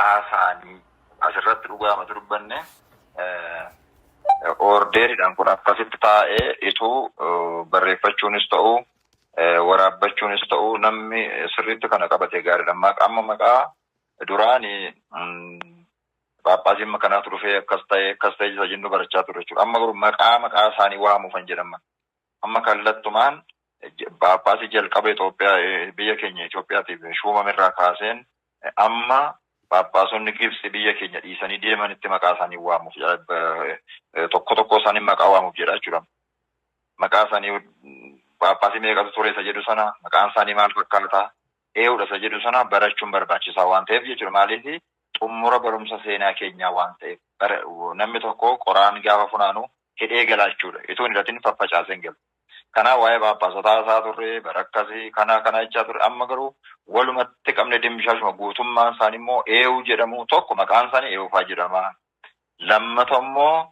maqaasaanii asirratti dhugaama dubbanne ordeeriidhaan kun akkasitti taa'ee ituu barreeffachuunis ta'u waraabbachuunis ta'u namni sirriitti kana qabatee gaariidha. Amma maqaa duraanii Paappaasiin makanaatu dhufee akkas ta'e isa jennu barachaa ture jechuudha. Amma garuu maqaa isaanii waamuuf kan jedhaman. Amma kallattumaan Paappaasii jalqaba Itoophiyaa biyya keenya Itoophiyaatiif shuumamirraa kaaseen amma Paappaasonni Gibsi biyya keenya dhiisanii deemanitti maqaa isaanii waamuuf tokko isaanii maqaa waamuuf jedha jechuudha. Maqaa isaanii Paappaasii meeqatu ture isa jedhu sana maqaan isaanii maal fakkaata eewudha isa jedhu sana barachuun barbaachisaa waan ta'eef jechuudha. Maaliif xumura barumsa seenaa keenyaa waan ta'eef namni tokko qoraan gaafa funaanu hidhee galaachuudha. Itoo hin hidhatin faffacaaseen galu. Kana waa'ee Paappaasotaa isaa turre barakkasii kana jechaa ture. Amma garuu walumatti qabne dimshaashuma guutummaan isaanii immoo eewu jedhamu tokko maqaan isaanii eewufaa jedhama. Lammata immoo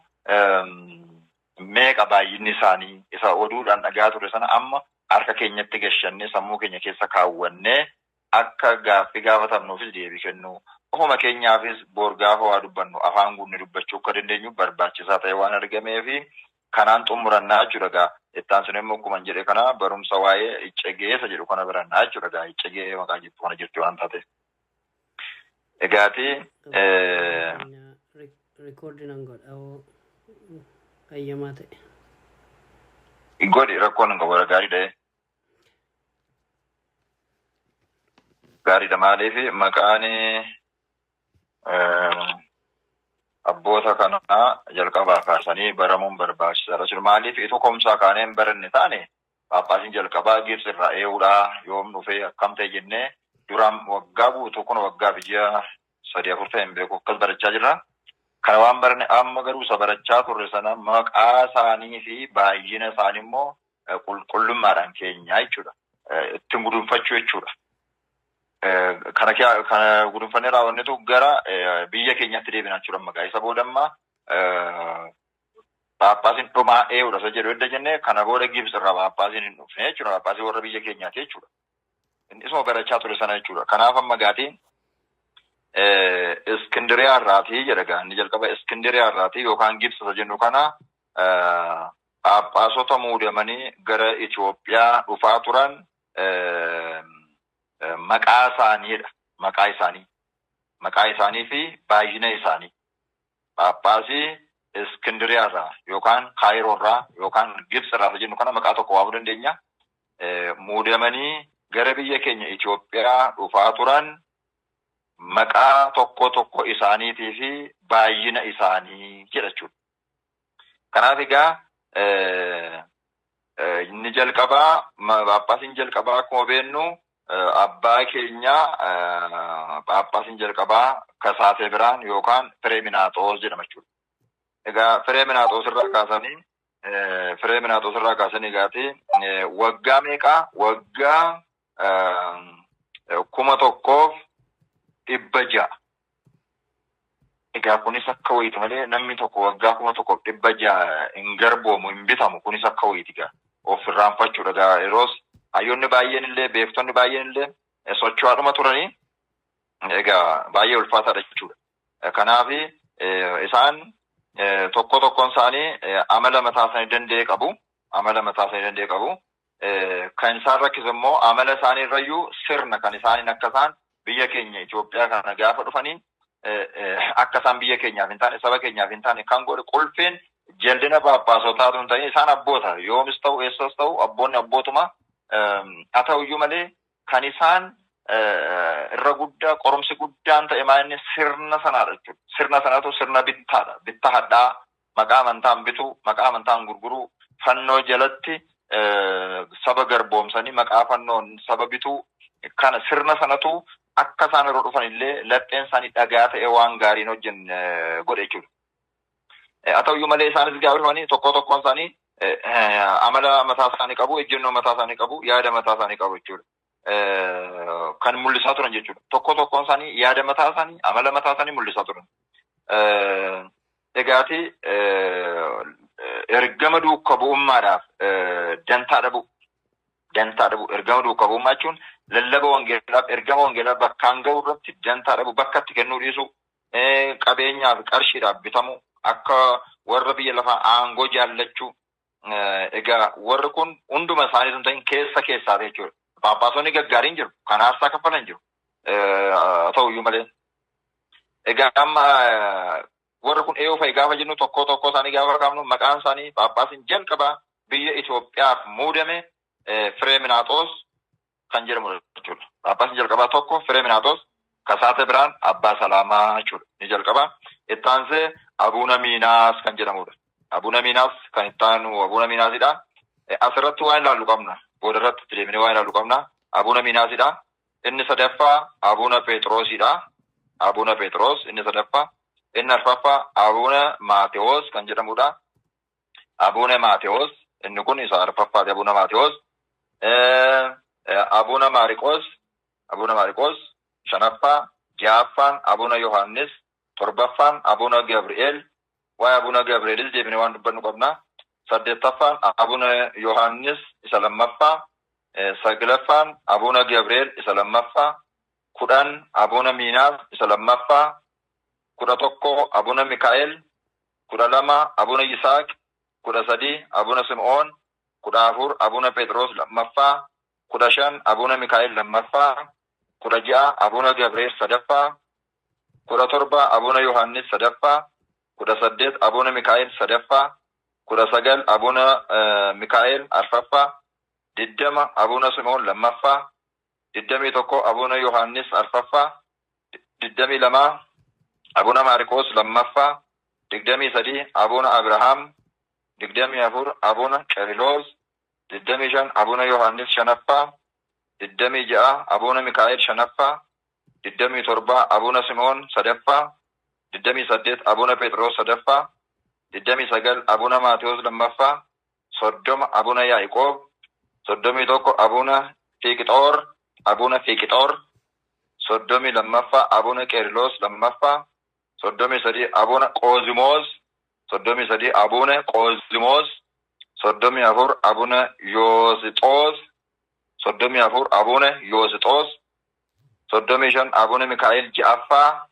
meeqa baay'inni isaanii isa oduudhaan dhagaa ture sana amma harka keenyatti gashannee sammuu keenya keessa kaawwannee akka gaaffii gaafatamnuufis deebii kennu. Ofuma keenyaafis boor gaafa waa dubbannu afaan guunni dubbachuu akka dandeenyu barbaachisaa ta'e waan argameefi kanaan xumurannaa jechuudha. Ittaan sun immoo akkuma jedhe kana barumsa waa'ee iccegeessa jedhu kana barannaa jechuudha. Iccegee maqaa jettu kana jirti waan taate. Egaati Recording an godha ayyamaa ta'e. Godhi rakkoon hin qabu gaarii ta'e. Gaariidha maaliif maqaan abboota kanaa jalqabaa kaasanii baramuun barbaachisaadha. Maaliif itoo komsaa kaaneen baranne taane Paappaasiin jalqabaa Gibsi irraa eewudhaa yoom dhufee akkam ta'e jennee duraan waggaa guutuu kun waggaa biyya 3-4 ta'een beeku akkas barachaa jirra. Kana waan baranne amma garuu isa barachaa turre sana maqaa isaanii fi baay'ina isaanii immoo qulqullummaadhaan keenyaa jechuudha. Ittiin gudunfachuu jechuudha. Kana gudunfannee raawwannetu gara biyya keenyatti deebinaa jechuudha. Maqaa isa boodamma Paappaasiin dhumaa eewudha isa jedhu edda jennee kana booda Gibsi irraa Paappaasiin hin dhufne jechuudha. Paappaasiin warra biyya keenyaati jechuudha. Isuma barachaa ture sana jechuudha. Kanaaf amma gaatiin Iskindiriyaa irraatii jedha inni jalqaba Iskindiriyaa irraatii yookaan Gibsi isa jennu kana Paappaasota muudamanii gara Itoophiyaa dhufaa turan maqaa isaaniidha. Maqaa isaanii fi baay'ina isaanii. Paappaasii Iskindiriyaa irraa yookaan Kaayiroo irraa yookaan Gibsi irraa jennu kana maqaa tokko waamuu dandeenya. Muudamanii gara biyya keenya Itoophiyaa dhufaa turan maqaa tokko isaaniitii fi baay'ina isaanii jedha jechuudha. Kanaaf egaa inni jalqabaa Paappaasiin jalqabaa akkuma beennu abbaa keenya Paappaasiin jalqabaa Kasaatee Biraan yookaan Fireeminaaxoos jedhama jechuudha. Egaa Fireeminaaxoos irraa kaasanii egaati waggaa meeqaa? Waggaa 1100. Egaa kunis akka wayiiti malee namni tokko waggaa 1100 hin garboomu hin bitamu kunis akka wayiiti egaa of irraanfachuudha. Egaa yeroos hayyoonni baay'een illee beektonni baay'een illee socho'aadhuma turanii egaa baay'ee ulfaataadha jechuudha. Kanaaf isaan tokkoon isaanii amala mataa isaanii danda'e qabu. Kan isaan rakkisu immoo amala isaanii irrayyuu sirna kan isaaniin akka isaan biyya keenya Itoophiyaa kana gaafa dhufanii akka isaan biyya keenyaaf hin taane saba keenyaaf hin taane kan godhe qulfiin jaldina Paappaasotaatu hin ta'in isaan abboota yoomis ta'u eessas ta'u abboonni abbootuma haa ta'uyyuu malee kan isaan irra guddaa qorumsi guddaan ta'e maa'inni sirna sanaadha jechuudha. Sirna sanatu sirna bittaadha. Bitta hadhaa maqaa amantaan bituu maqaa amantaan gurguruu fannoo jalatti saba garboomsanii maqaa fannoon saba bituu kana sirna sanatu akka isaan yeroo dhufan illee lapheen isaanii dhagaa ta'e waan gaariin hojjen godhe jechuudha. Haa ta'uyyuu malee isaanis gaafa dhufanii tokkoon isaanii amala mataa isaanii qabu, ejjennoo mataa isaanii qabu, yaada mataa isaanii qabu jechuudha. Kan mul'isaa turan jechuudha. Tokkoon isaanii yaada mataa isaanii, amala mataa isaanii mul'isaa turan. Egaati ergama duukaa bu'ummaadhaaf dantaa dhabu. Ergama duukaa bu'ummaa jechuun lallaba wangeelaa ergama wangeelaa bakkaan ga'u irratti dantaa dhabu bakka itti kennuu dhiisu qabeenyaaf qarshiidhaaf bitamu akka warra biyya lafaa aangoo jaallachuu egaa warri kun hunduma isaanii sun ta'in keessaa jechuudha. Paappaasonni gaggaariin jiru kan aarsaa kaffalan jiru ta'uyyuu malee. Egaa amma warri kun eeyoo fa'i gaafa jennu tokko isaanii gaafa qabnu maqaan isaanii paappaasiin jalqabaa biyya Itoophiyaaf muudame Fireeminaaxoos kan jedhamu jechuudha. Paappaasiin jalqabaa tokko Fireeminaaxoos Kasaate Biraan Abbaa Salaamaa jechuudha. Ni jalqabaa. Itti aansee Abuuna Miinaas kan jedhamudha. Abuuna Miinaas kan itti aanu Abuuna Miinaasidha. Asirratti waan ilaallu qabna. Booda irratti deemnee waan ilaallu qabna. Abuuna Miinaasidha. Inni sadaffaa Abuuna Phexrosidha. Abuuna Phexros inni sadaffaa. Inni arfaffaa Abuuna Maatewos kan jedhamudha. Abuuna Maatewos inni kun isa arfaffaati Abuuna Maatewos. Abuuna Maariqos shanaffaa. Ja'affaan Abuuna Yohaannis. Torbaffaan Abuuna Gabri'eel. Waa'ee Abuuna Gabri'eelis deebinee waan dubbannu qabna. Saddeettaffaan Abuuna Yohaannis isa lammaffaa. Saglaffaan Abuuna Gabri'eel isa lammaffaa. 10 Abuuna Miinaas isa lammaffaa. 11 Abuuna Mikaa'el. 12 Abuuna Yisaaq. 13 Abuuna Sim'oon. 14 Abuuna Phexros lammaffaa. 15 Abuuna Mikaa'el lammaffaa. 16 Abuuna Gabri'eel sadaffaa. 17 Abuuna Yohaannis sadaffaa. 18 Abuuna Mikaa'el sadaffaa. 19 Abuuna Mikaa'el arfaffaa. 20 Abuuna Sim'oon lammaffaa. 21 Abuuna Yohaannis arfaffaa. 22 Abuuna Maariqos lammaffaa. 23 Abuuna Abrahaam. 24 Abuuna Qeeriloos. 25 Abuuna Yohaannis shanaffaa. 26 Abuuna Mikaa'el shanaffaa. 27 Abuuna Sim'oon sadaffaa. 28 Abuuna Phexros sadaffaa. 29 Abuuna Maatewos lammaffaa. 30 Abuuna Yaaqoob. 31 Abuuna Fiiqixoor. 30 lammaffaa Abuuna Qeeriloos lammaffaa. 33 Abuuna Qoozimoos. 33 Abuuna Qoozimoos. 34 Abuuna Yoosixoos. 34 Abuuna Yoosixoos. 35 Abuuna Mikaa'el ja'affaa.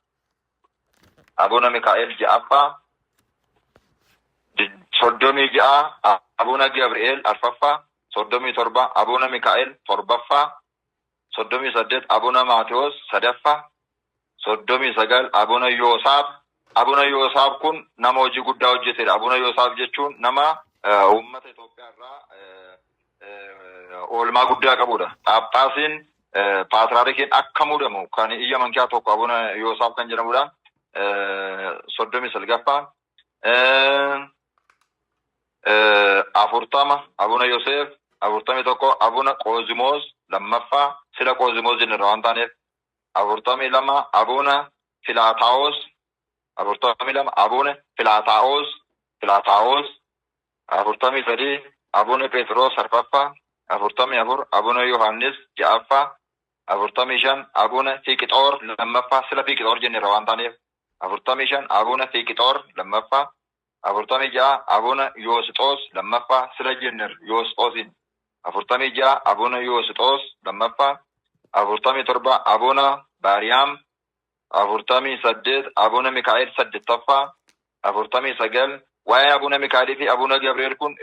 Abuuna Mikaa'el ja'affaa. 36 Abuuna Gabri'eel arfaffaa. 37 Abuuna Mikaa'el torbaffaa. 38 Abuuna Maatewos sadaffaa. 39 Abuuna Yoosaaf. Abuuna Yoosaaf kun nama hojii guddaa hojjetedha. Abuuna Yoosaaf jechuun nama uummata Itoophiyaa irraa oolmaa guddaa qabudha. Paappaasiin paatriyaarkiin akka muudamu kan iyyaman keessaa tokko Abuuna Yoosaaf kan jedhamudha. 39ffaa. 40 Abuuna Yoosef. 41 Abuuna Qoozimoos lammaffaa. Sila Qoozimoos jennerra waan taaneef. 42 Abuuna Filaataawos. 42 Abuuna Filaataawos. 43 Abuuna Phexros arfaffaa. 44 Abuuna Yohaannis ja'affaa. 45 Abuuna Fiiqixoor lammaffaa. Sila Fiiqixoor jennerra waan taaneef. 45 Abuuna Fiiqixoor lammaffaa. 46 Abuuna Yoosixoos lammaffaa. Sila jenner Yoosixoosiin. 46 Abuuna Yoosixoos lammaffaa. 47 Abuuna Baariyaam. 48 Abuuna Mikaa'el saddeettaffaa. 49 waa'ee Abuuna Mikaa'elii fi Abuuna Gabri'eel kun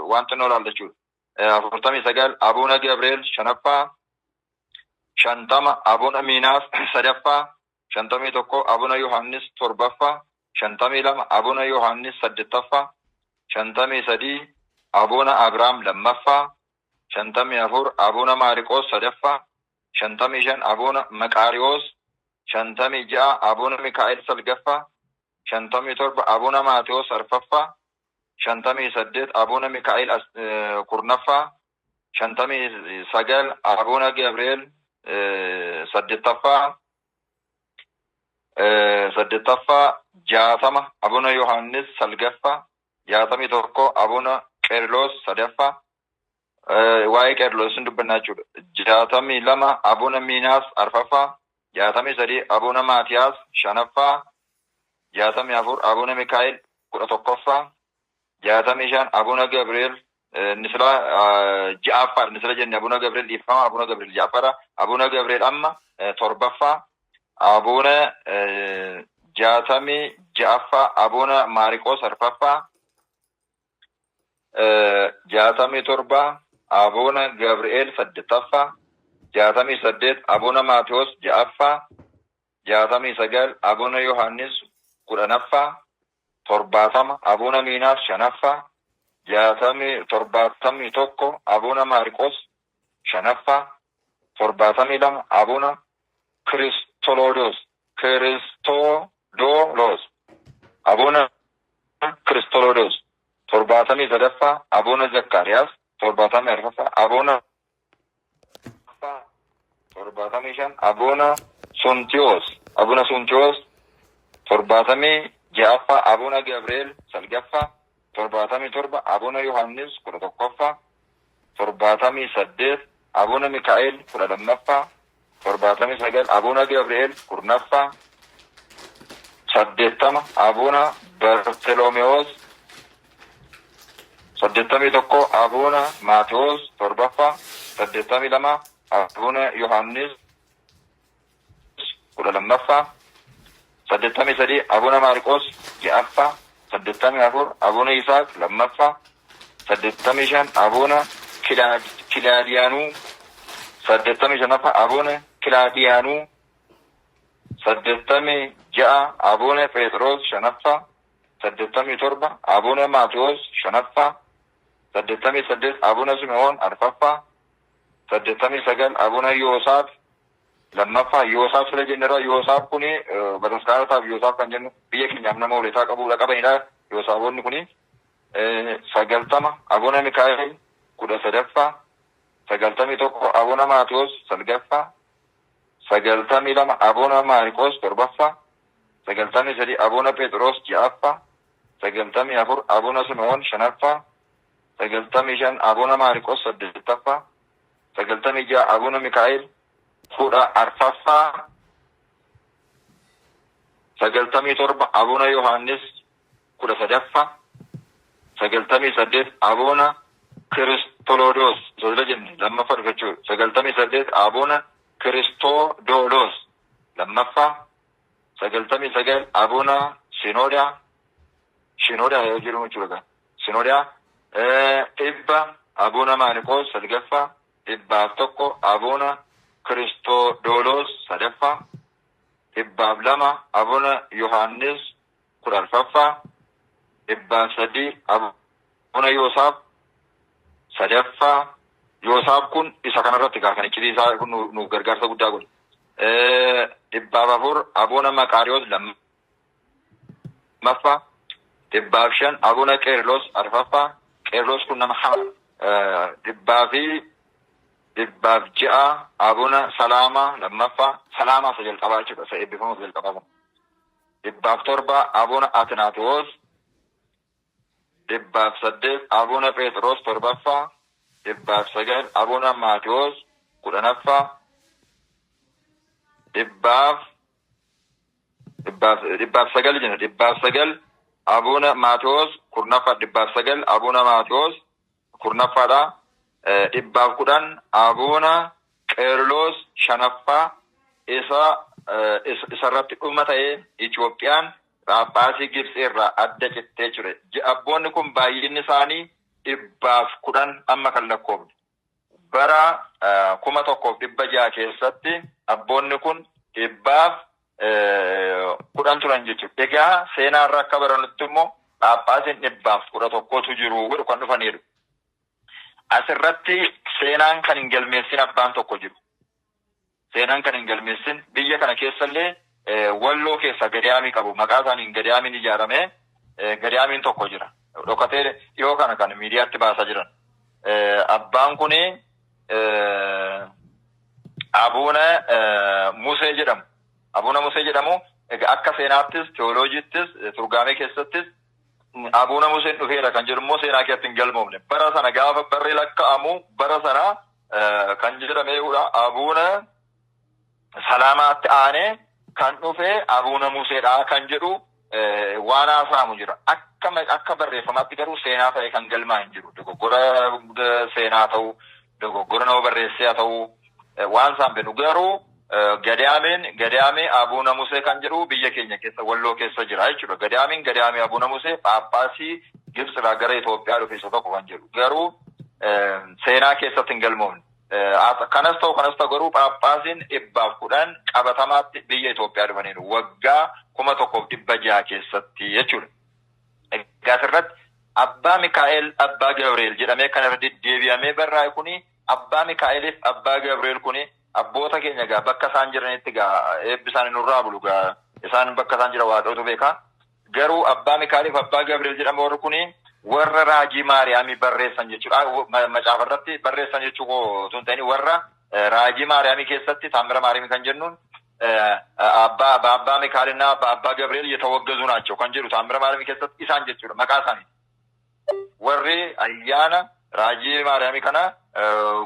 waan xinnoo ilaalla jechuudha. 49 Abuuna Gabri'eel shanaffaa. 50 Abuuna Miinaas sadaffaa. 51 Abuuna Yohaannis torbaffaa. 52 Abuuna Yohaannis saddeettaffaa. 53 Abuuna Abrahaam lammaffaa. 54 Abuuna Maariqos sadaffaa. 55 Abuuna Maqaariyoos. 56 Abuuna Mikaa'el salgaffaa. 57 Abuuna Maatewos arfaffaa. 58 Abuuna Mikaa'el kurnaffaa. 59 Abuuna Gabri'eel saddeettaffaa. 60 Abuuna Yohaannis salgaffaa. 61 Abuuna Qeeriloos sadaffaa. Waa'ee Qeeriloos hin dubbannaa jechuudha. 62 Abuuna Miinaas arfaffaa. 63 Abuuna Maatiyaas shanaffaa. 64 Abuuna Mikaa'el 11ffaa. 65 Abuuna Gabri'eel nisla Ja'far nisla jenne Abuna Gabriel ifama Abuna Gabriel Ja'fara Abuna Gabriel amma torbaffa Abuna Jatami Ja'ffa Abuna Marikos arfaffa Jatami torba Abuna Gabriel saddetaffa Jatami saddet Abuna Matheos Ja'ffa Jatami sagal Abuna Yohannis kudhanaffa torbaatama Abuna Miinaas shanaffa Jatami torbaatami tokko Abuna Marikos shanaffa torbaatami lama Abuna Kristolodos Abuna Kristolodos torbaatami sadaffa Abuna Zakkaariyaas torbaatami arfaffa Abuna torbaatami shan Abuna Suntiyoos torbaatami ja'affa Abuna Gabriel salgaffa torbaatami torba Abuna Yohannis kudha tokkoffa torbaatami saddeet Abuna Mikaa'el kudha lammaffa torbaatami sagal Abuna Gabriel kurnaffa saddeettama Abuna Bartolomeos saddeettami tokko Abuna Matheos torbaffa saddeettami lama Abuna Yohannis kudha lammaffa saddeettami sadi Abuna Marikos ja'affa saddeettami afur Abuna Isaaq lammaffa saddeettami shan Abuna Kilaadiyaanuu saddeettami shanaffa Abuna Kilaadiyaanuu saddeettami ja'a Abuna Phexros shanaffa saddeettami torba Abuna Matheos shanaffa saddeettami saddeet Abuna Simeon arfaffa saddeettami sagal Abuna Yoosaaf lammaffa Yoosaaf sila jennera Yoosaaf kuni bataskaanataaf Yoosaaf kan jennu biyya keenyaaf nama walitaa qabanidha Yoosaafonni kuni sagaltama Abuna Mikaa'el kudha sadaffaa sagaltami tokko Abuna Matheos salgaffaa sagaltami lama Abuna Marikos torbaffaa sagaltami sadi Abuna Phexros ja'affaa sagaltami afur Abuna Simeon shanaffaa sagaltami shan Abuna Marikos saddeettaffaa sagaltami ja'a Abuna Mikaa'el kudha arfaffaa sagaltami torba Abuna Yohannis kudha sadaffaa sagaltami saddeet Abuna Kristolodos sodala jenne lammaffaa dhufachuu sagaltami saddeet Abuna Kristodolos lammaffaa sagaltami sagal Abuna Shinoda yoo jedhamu jechuudha Shinoda dhibba Abuna Marikos salgaffaa dhibbaaf tokko Abuna Kristodolos sadaffaa dhibbaaf lama Abuna Yohannis kudha arfaffaa dhibbaaf sadii Abuna Yoosaaf sadaffaa Yoosaaf kun isa kanarratti kan iccitiisaa kun nu gargaarsa guddaa godhe dhibbaaf afur Abuna Maqaariyoos lammaffaa dhibbaaf shan Abuna Qeerlos arfaffaa Qeerlos kun nama dhibbaaf ja'a Abuna Salaamaa lammaffaa Salaamaa isa jalqabaa jechuudha isa eebbifamu isa jalqabaa dhibbaaf torba Abuna Atnaatoos dhibbaaf saddeet Abuna Phexros torbaffaa dhibbaaf sagal Abuna Matheos kudhanaffaa dhibbaaf sagal jenna dhibbaaf sagal Abuna Matheos kurnaffaa dhibbaaf sagal Abuna Matheos kurnaffaadha dhibbaaf kudhan Abuna Qeerlos shanaffaa isarratti dhuma ta'ee Itoophiyaan Phaaphaasii Gibxii irraa adda cittee ture. Abboonni kun baay'inni isaanii dhibbaaf kudhan amma kan lakkoofne. Bara 1100 keessatti abboonni kun dhibbaaf kudhan turan jechuudha. Egaa seenaarra akka barannutti immoo Phaaphaasiin dhibbaaf 11tu jiru kan dhufaniiru. Asirratti seenaan kan hin galmeessin abbaan tokko jiru. Seenaan kan hin galmeessin biyya kana keessallee Walloo keessa Gadaamii qabu. Maqaa isaaniin Gadaamiin ijaarame Gadaamiin tokko jira. Dhokatee dhiyoo kana kan miidiyaatti baasaa jiran. Abbaan kuni Abuna Musee jedhamu. Abuna Musee jedhamu akka seenaattis teoloojittis turgaamee keessattis Abuna Museen dhufeera kan jedhu immoo seenaa keessatti hin galmoofne. Bara sana gaafa barri lakka'amu bara sana kan jedhameedha Abuna Salaamaatti aanee kan dhufe Abuna Museedha kan jedhu waan haasamu jira akka barreeffamaatti garuu seenaa ta'e kan galmaa hin jiru dogoggora seenaa ta'u dogoggora nama barreessaa ta'u waan isaan beenu garuu Gadaamee Abuuna Musee kan jedhu biyya keenya keessa Walloo keessa jira jechuudha. Gadaamee Abuuna Musee Phaaphaasii Gibxirraa gara Itoophiyaa dhufe isa tokko kan jedhu. Garuu seenaa keessatti hin galmoofne. Kanas ta'u garuu Phaaphaasiin 110 qabatamaatti biyya Itoophiyaa dhufaniiru. Waggaa 1600 keessatti jechuudha. Egaa asirratti Abbaa Mikaa'el Abbaa Gabriel jedhamee kan irra deddeebi'amee barraa'e kuni Abbaa Mikaa'eliif Abbaa Gabriel kuni abboota keenya gaa bakka isaan jiranitti gaa eebbisaan nurraa bulu gaa isaan bakka isaan jira waaqatu beeka. Garuu Abbaa Mikaa'eliif Abbaa Gabriel jedhamu warri kuni warra raajii Maariyaamii barreessan jechuudha. Macaafa irratti barreessan jechuu tun ta'ini warra raajii Maariyaamii keessatti Taamira Maariyaamii kan jennuun Abbaa Mikaa'eልና Abbaa Gabriel የተወገዙ ናቸው kan jedhu Taamira Maariyaamii keessatti isaan jechuudha maqaa isaanii. Warri ayyaana raajii Maariyaamii kana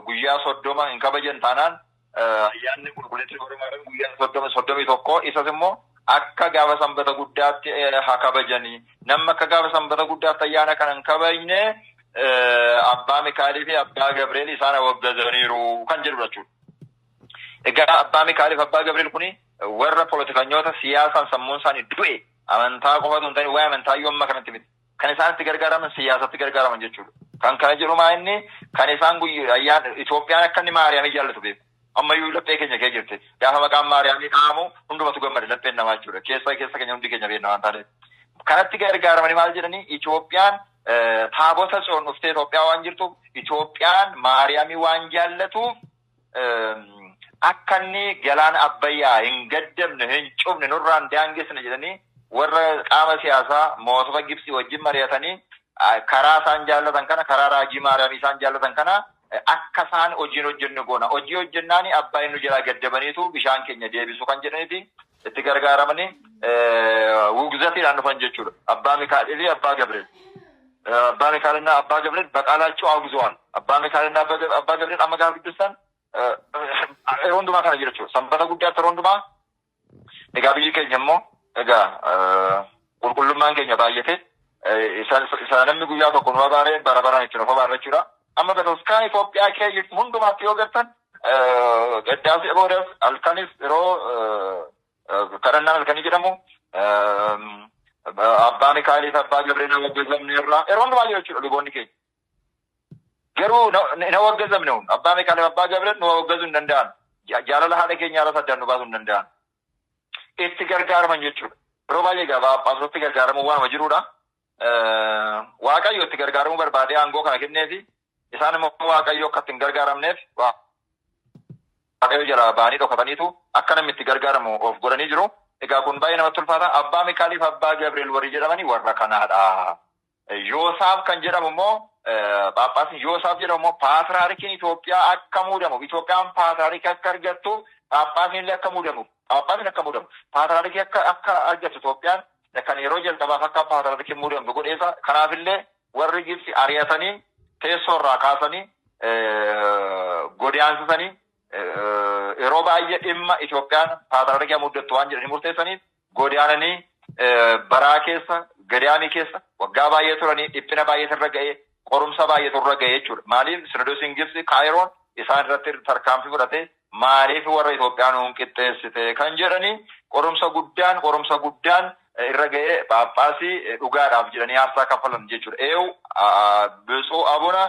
guyyaa 30 hin kabajan taanaan ayyaanni qulqulleessi warri Maariyaamii guyyaa 31 isas immoo akka gaafa sanbata guddaatti haa kabajanii namni akka gaafa sanbata guddaatti ayyaana kana hin kabajne Abbaa Mikaa'elii fi Abbaa Gabriel isaan awwaggazaniiru kan jedhu jechuudha. Egaa Abbaa Mikaa'elii fi Abbaa Gabriel kuni warra poolitikanyoota siyaasaan sammuun isaanii du'e amantaa qofatu hin ta'in waa'ee amantaa yoo amma kanatti miti. Kan isaan itti gargaaraman siyaasatti gargaaraman jechuudha. Kan kana jedhu maa inni kan isaan ayyaana Itoophiyaan akka inni Maariyaamii jaallatu beeku. Ammayyuu laphee keenya kee jirti. Gaafa maqaan Maariyaamii dhaamu hundumatu gammade lapheen namaa jechuudha. Keessa keenya hundi keenya beekna waan taaneef. Kanatti gargaaramanii maal jedhanii Itoophiyaan taabota tsoon dhuftee Itoophiyaa waan jirtuuf Itoophiyaan Maariyaamii waan jaallatuuf akka inni galaana Abbayyaa hin gaddamne hin cufne nurraan daangesne jedhanii warra qaama siyaasaa mootota Gibsii wajjin mari'atanii karaa isaan jaallatan kana karaa raajii Maariyaamii isaan jaallatan kana akka isaan hojiin hojjennu goona. Hojii hojjennaani Abbaayeen nu jalaa gaddabaniitu bishaan keenya deebisu kan jedhaniiti itti gargaaramanii wugzatiidhaan dhufan jechuudha. Abbaa Mikaa'elii Abbaa Gabriel. Abbaa Mikaa'eልና Abbaa Gabriel baqaalaachuu awwizuwaan. Abbaa Mikaa'eልና Abbaa Gabriel amma gaafa guddistan yeroo hundumaa kana jira jechuudha. Sanbata guddaatti yeroo hundumaa egaa biyyi keenya immoo egaa qulqullummaan keenya baay'ate isa namni guyyaa tokko nu abaaree bara baraan itti nuuf abaarra jechuudha. Amma Bataskana Itoophiyaa kee jirtu hundumaatti yoo gartan gaddaafii boodas halkanis yeroo kadhannaan halkanii jedhamu Abbaa Mikaa'elii fi Abbaa Gabriel na waggazamne irraa yeroo hundumaa jira jechuudha luboonni keenya. Garuu na waggazamne hun Abbaa Mikaa'elii fi Abbaa Gabriel nu waggazuu hin danda'an. Jaalala haadha keenya irra saddaan nu baasuu hin danda'an. Itti gargaaraman jechuudha. Yeroo baay'ee gaafa Phaaphaasotatti gargaaramuu waanuma jiruudha. Waaqayyo itti gargaaramuu barbaadee aangoo kana kenneefi isaan immoo Waaqayyo akka ittiin gargaaramneef Waaqayyo jalaa ba'anii dhokataniitu akka namni itti gargaaramu of godhanii jiru. Egaa kun baay'ee namatti ulfaata. Abbaa Mikaa'elii fi Abbaa Gabriel warri jedhamanii warra kanaadha. Yoosaaf kan jedhamu immoo Phaaphaasiin Yoosaaf jedhamu immoo Paatriyaarkiin Itoophiyaa akka muudamu Itoophiyaan Paatriyaarkii akka argattu Phaaphaasiin illee akka muudamu Paatriyaarkii akka argattu Itoophiyaan kan yeroo jalqabaaf akka Paatriyaarkiin muudamu godheessa. Kanaafillee warri Gibsi ari'atanii teessoo irraa kaasanii godaansisanii yeroo baay'ee dhimma Itoophiyaan Paatriyaarkii muddattu waan jedhanii murteessaniif godaananii baraa keessa Gadaamii keessa waggaa baay'ee turanii dhiphina baay'ee irra ga'ee qorumsa baay'ee irra ga'ee jechuudha. Maaliif Sinodoosiin Gibsi Kaayiroon isaan irratti tarkaanfii fudhatee maaliif warra Itoophiyaa nuun qixxeessite kan jedhanii qorumsa guddaan irra ga'ee Phaaphaasii dhugaadhaaf jedhanii aarsaa kaffalan jechuudha. Eewu Biitsuu Abuna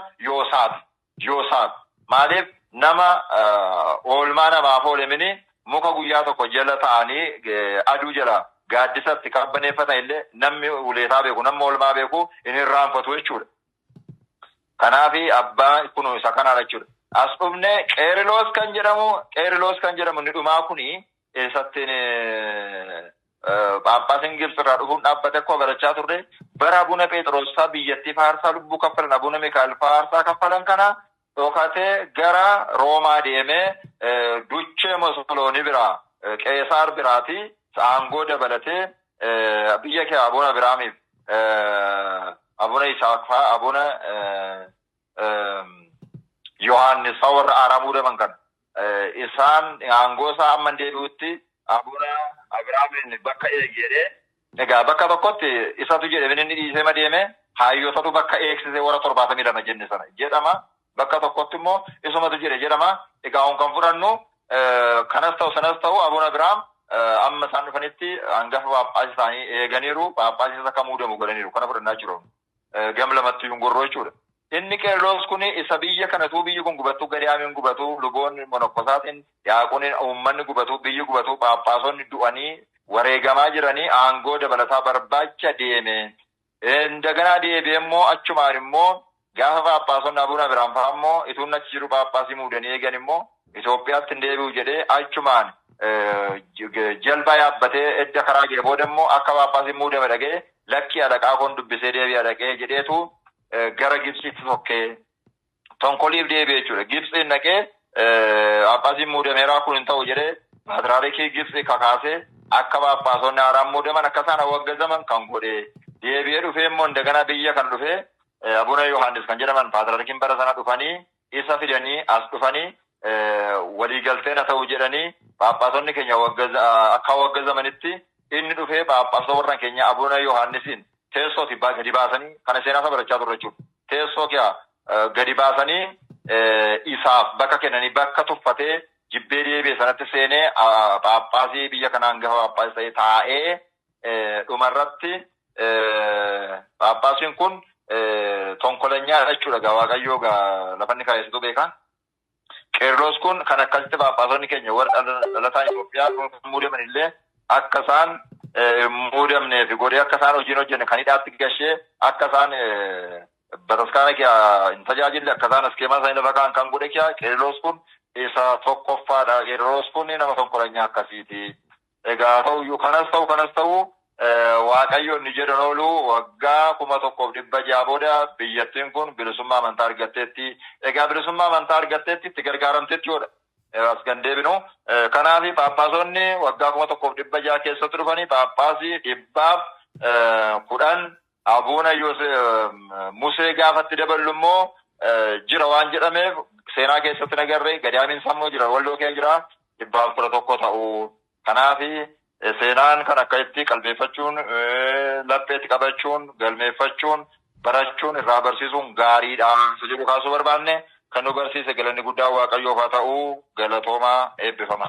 Yoosaaf maaliif nama oolmaa namaaf oolemini muka guyyaa tokko jala ta'anii aduu jala gaaddisatti qabbaneeffatan illee namni uleetaa beeku namni oolmaa beeku inni irraanfatu jechuudha. Kanaafi abbaa kun isa kanaadha jechuudha. As dhufne Qeeriloos kan jedhamu ni dhumaa kuni eessattiin Phaaphaasiin Gibxirraa dhufuun dhaabbate akkuma barachaa turre bara Abuna Phexrosaa biyyattii faarsaa lubbuu kaffalan Abuna Mikaa'el faarsaa kaffalan kana dhokatee gara Roomaa deemee Duchee Musoloonii biraa Qeesaar biraati aangoo dabalatee biyya kee Abuna biraamiif Abuna Isaaq fa'aa Abuna Yohaannis fa'aa warra Aaramuu daban kan isaan aangoo isaa amma deebi'utti Abuna Abiraamiin bakka eegee Egaa bakka tokkotti isatu jedhe inni dhiisee madeeme hayyootatu bakka eegsisee warra 72 jenne sana jedhama. Bakka tokkotti immoo isumatu jedhe jedhama. Egaa on kan fudhannu kanas ta'u sanas ta'u Abuna Biraam amma isaan dhufanitti hangafa Paaphaasii isaanii eeganiiru. Paaphaasii isa kam muudamu godhaniiru. Kana fudhannaa jiru. Gam lamatti yungurroo jechuudha. Inni Qeerloos kun isa biyya kanatu biyyi kun gubatu Gadaamiin gubatu luboonni monokkosaatiin Yaaqooniin uummanni gubatu biyyi gubatu Paaphaasonni du'anii wareegamaa jiranii aangoo dabalataa barbaacha deeme. Indaganaa deebi'ee immoo achumaan immoo gaafa Paaphaasonni Abuna Biraam fa'a immoo ituun achi jiru Paaphaasii muudanii eegan immoo Itoophiyaatti hin deebi'u jedhee achumaan jalbaa yaabbatee edda karaa ga'e booda immoo akka Paaphaasii muudame dhaga'ee lakkii alaqaa kun dubbisee deebi'a dhaga'ee jedheetu gara Gibsiitti tokkee tonkoliif deebi'e jechuudha. Gibsiin dhaqee Paaphaasiin muudameeraa kun hin ta'u jedhee Paatriyaarkii Gibsii kakaasee akka Paaphaasonni haaraan muudaman akka isaan waggazaman kan godhe deebi'ee dhufee immoo indagana biyya kan dhufee Abuna Yohaannis kan jedhaman Paatriyaarkiin bara sana dhufanii isa fidanii as dhufanii waliigalteen haa ta'u jedhanii Paaphaasonni keenya akka waggazamanitti inni dhufee Paaphaasota warra keenya Abuna Yohaannisiin teessootti gadi baasanii kana seenaa isa barachaa turre jechuudha. Teessoo gadi baasanii isaaf bakka kennanii bakka tuffatee jibbee deebi'e sanatti seenee Paaphaasii biyya kanaan gaha Paaphaasii ta'ee dhumarratti Paaphaasiin kun tonkolanyaa jechuudha. Waaqayyoo lafanni kaayessitu beekan. Qeerloos kun kan akkasitti Paaphaasonni keenya warra dhalataa Itoophiyaa muudaman illee akka isaan muudamnee fi godhee akka isaan hojiin hojjenne kan hidhaatti gashee akka isaan bataskaana hin tajaajille akka isaan askeemaa isaanii lafa kaan kan godhe Qeerloos kun isa tokkoffaadha. Qeerloos kun nama tonkolanyaa akkasiiti. Egaa ta'uyyuu kanas ta'u Waaqayyoon ni jedhan oolu waggaa 1600 booda biyyattiin kun bilisummaa amantaa argatteetti. Egaa bilisummaa amantaa argatteetti itti gargaaramteetti yoodha. As kan deebinu kanaaf Paaphaasonni waggaa 1600 keessatti dhufanii Paaphaasii 110 Abuna Musee gaafatti daballu immoo jira waan jedhameef seenaa keessatti nagarree Gadaamiin sammuu jira Walloo keessa jira 111 ta'u. Kanaaf seenaan kan akka itti qalbeeffachuun lapheetti qabachuun galmeeffachuun barachuun irraa barsiisuun gaariidha. Jedhu kaasuu barbaanne kan nu barsiise galanni guddaa Waaqayyoof haa ta'u galatoomaa eebbifama.